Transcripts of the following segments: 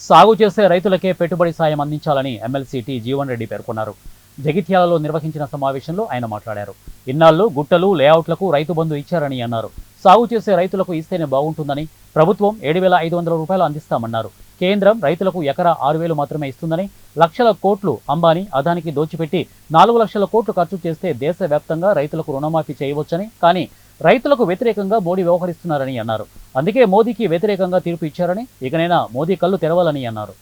సాగు చేసే రైతులకే పెట్టుబడి సాయం అందించాలని ఎమ్మెల్సీ టి జీవన్ రెడ్డి పేర్కొన్నారు. జగిత్యాలలో నిర్వహించిన సమావేశంలో ఆయన మాట్లాడారు. ఇన్నాళ్లు గుట్టలు లేఅవుట్లకు రైతు బంధు ఇచ్చారని అన్నారు. సాగు చేసే రైతులకు ఇస్తేనే బాగుంటుందని, ప్రభుత్వం 7,500 రూపాయలు అందిస్తామన్నారు. కేంద్రం రైతులకు ఎకరా 6,000 మాత్రమే ఇస్తుందని, లక్షల కోట్లు అంబానీ అదానికి దోచిపెట్టి 4 లక్షల కోట్లు ఖర్చు చేస్తే దేశవ్యాప్తంగా రైతులకు రుణమాఫీ చేయవచ్చని, కానీ రైతులకు వ్యతిరేకంగా మోడీ వ్యవహరిస్తున్నారని అన్నారు. అందుకే మోదీకి వ్యతిరేకంగా తీర్పు ఇచ్చారని, ఇకనైనా మోదీ కళ్ళు తెరవాలని అన్నారు.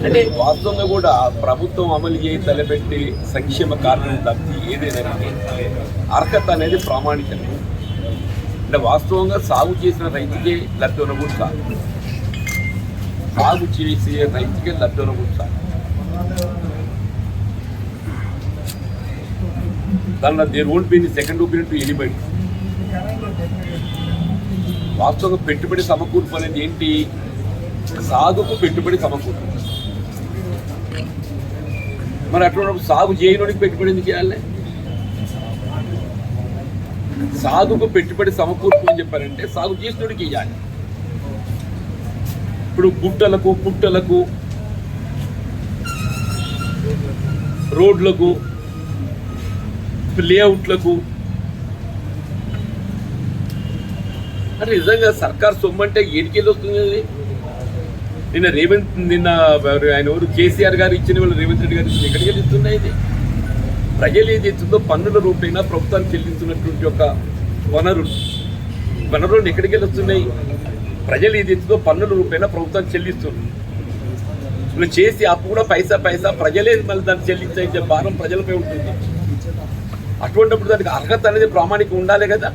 అంటే వాస్తవంగా కూడా ప్రభుత్వం అమలు చేయి తలపెట్టి సంక్షేమ కార్యక్రమం తప్పి ఏదైనా అర్హత అనేది ప్రామాణికం. అంటే వాస్తవంగా సాగు చేసిన రైతుకే లబ్ధి కూడా సాగు, సాగు చేసే రైతుకే లబ్ధి కూడా సాగు. దానిలో there won't be second opinion to anybody. వాస్తవంగా పెట్టుబడి సమకూర్పు అనేది ఏంటి? సాగుకు పెట్టుబడి సమకూర్పు. మరి అటువంటి సాగు చేయడానికి పెట్టుబడి ఎందుకు చేయాలి? సాగుకు పెట్టుబడి సమకూర్పు అని చెప్పారంటే సాగు చేసినోడికి ఇవ్వాలి. ఇప్పుడు గుట్టలకు, పుట్టలకు, రోడ్లకు, లేఅవుట్లకు అంటే నిజంగా సర్కార్ సొమ్ము అంటే ఏడికెళ్ళి వస్తుంది? నిన్న ఆయన ఎవరు కేసీఆర్ గారు ఇచ్చిన వాళ్ళు రేవంత్ రెడ్డి గారు ఇచ్చిన ఎక్కడికి వెళ్ళి ఇస్తున్నాయి? ఇది ప్రజలు ఏది ఇస్తుందో పన్నుల రూపైనా ప్రభుత్వానికి చెల్లిస్తున్నటువంటి ఒక వనరులు ఎక్కడికి వెళ్ళి వస్తున్నాయి? ప్రజలు ఏది ఇస్తుందో పన్నుల రూపైనా ప్రభుత్వానికి చెల్లిస్తున్నారు. ఇప్పుడు చేసి అప్పు కూడా పైసా ప్రజలే మళ్ళీ దాన్ని చెల్లించే భారం ప్రజలపై ఉంటుంది. అటువంటిప్పుడు దానికి అర్హత అనేది ప్రామాణికం ఉండాలి కదా.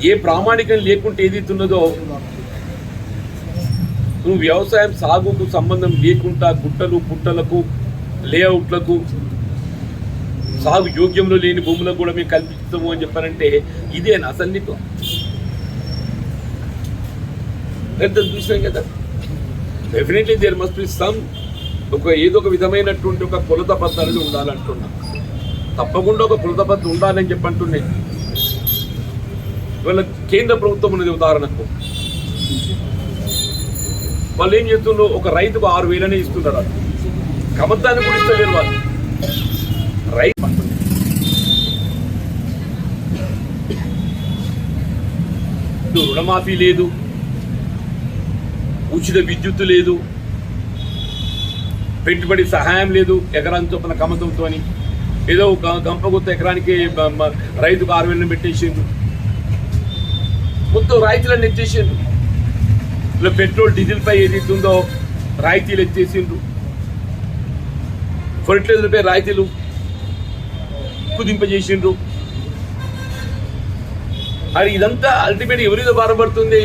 ఏ ప్రామాణికం లేకుంటే ఏది ఇస్తున్నదో, నువ్వు వ్యవసాయం సాగుకు సంబంధం లేకుండా గుట్టలు, పుట్టలకు, లేఅవుట్లకు, సాగు యోగ్యంలో లేని భూములకు కూడా మేము కల్పిస్తాము అని చెప్పారంటే ఇదేనా అసలు నీకు? చూసాం కదా. Definitely there must be some ఏదో ఒక విధమైనటువంటి ఒక కొలత పద్ధతులు ఉండాలంటున్నా. తప్పకుండా ఒక కొలత పద్ధతి ఉండాలని చెప్పి అంటున్నాయి. ఇవాళ కేంద్ర ప్రభుత్వం ఉన్నది ఉదాహరణకు, వాళ్ళు ఏం చేస్తున్నారు? ఒక రైతుకు 6,000 ఇస్తున్నారు. కమతాన్ని కూడా ఇస్తలేరు వాళ్ళు. రైతు రుణమాఫీ లేదు, ఉచిత విద్యుత్తు లేదు, పెట్టుబడి సహాయం లేదు. ఎకరాని చొప్పున కమతంతో అని ఏదో గంపగుత్త ఎకరానికి రైతుకు 6,000 పెట్టేసిండ్రు. మొత్తం రాయితీలను ఎత్తేసిండ్రు. ఇలా పెట్రోల్ డీజిల్ పై ఏది ఉందో రాయితీలు ఎత్తేసిండ్రు. ఫర్టిలైజర్పై రాయితీలు కుదింపజేసిండ్రు. అది ఇదంతా అల్టిమేట్ ఎవరిదో భారపడుతుంది?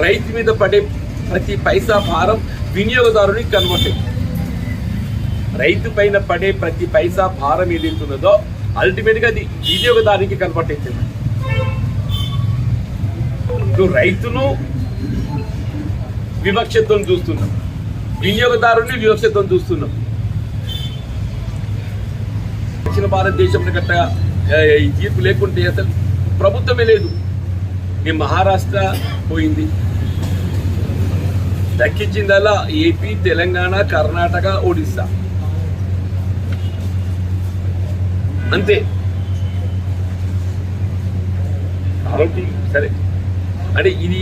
రైతు మీద పడే ప్రతి పైసా భారం వినియోగదారునికి కన్వర్ట్ అయింది. రైతు పైన పడే ప్రతి పైసా భారం ఏదైతున్నదో అల్టిమేట్గా అది వినియోగదారునికి కన్వర్ట్ అవుతుంది. నువ్వు రైతును వివక్షత్వం చూస్తున్నాం, వినియోగదారుని వివక్షత్వం చూస్తున్నాం. దక్షిణ భారతదేశంలో గట్ట ఈ తీర్పు లేకుంటే అసలు ప్రభుత్వమే లేదు. నీ మహారాష్ట్ర పోయింది, దక్కించిందల్లా ఏపీ, తెలంగాణ, కర్ణాటక, ఒడిస్సా అంతే. కాబట్టి సరే అంటే ఇది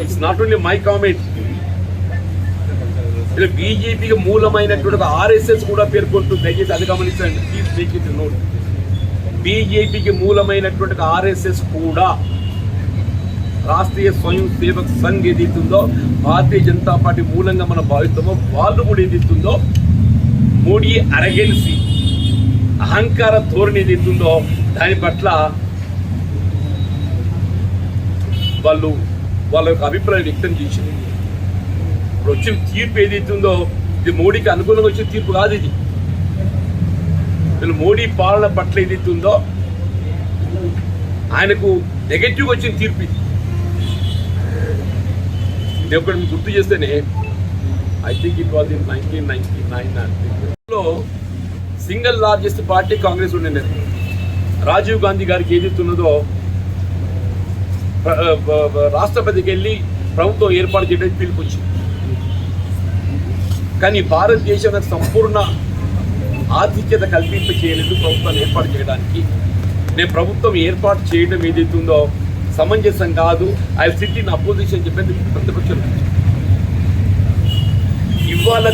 it's not only my comment. ఇలా బీజేపీకి మూలమైనటువంటి ఆర్ఎస్ఎస్ కూడా పేర్కొంటుంది. దయచేసి అది గమనించండి, ప్లీజ్ టేక్ ఇట్ నోట్. బీజేపీకి మూలమైనటువంటి ఆర్ఎస్ఎస్ కూడా రాష్ట్రీయ స్వయం సేవక్ సంఘ్ ఏదైతుందో, భారతీయ జనతా పార్టీ మూలంగా మనం భావిస్తామో వాళ్ళు కూడా ఏదైతుందో మోడీ అరగెన్సీ అహంకార ధోరణి ఏదైతుందో దాని పట్ల వాళ్ళ యొక్క అభిప్రాయం వ్యక్తం చేసింది. ఇప్పుడు వచ్చిన తీర్పు ఏదైతుందో ఇది మోడీకి అనుకూలంగా వచ్చిన తీర్పు కాదు. ఇది మోడీ పాలన పట్ల ఏదైతుందో ఆయనకు నెగటివ్గా వచ్చిన తీర్పు ఇది. నేను ఒకటి మీకు గుర్తు చేస్తేనే, I think it was in 1999లో సింగిల్ లార్జెస్ట్ పార్టీ కాంగ్రెస్ ఉండింది. రాజీవ్ గాంధీ గారికి ఏదైతున్నదో రాష్ట్రపతికి వెళ్ళి ప్రభుత్వం ఏర్పాటు చేయడానికి పిలుపుచ్చింది. కానీ భారతదేశంలో సంపూర్ణ ఆధిక్యత కల్పింప చేయలేదు ప్రభుత్వాన్ని ఏర్పాటు చేయడానికి. నేను ప్రభుత్వం ఏర్పాటు చేయడం ఏదైతుందో సమంజసం కాదు, ఐ సిట్ ఇన్ అపోజిషన్ చెప్పేది ప్రతిపక్షం. ఇవాళ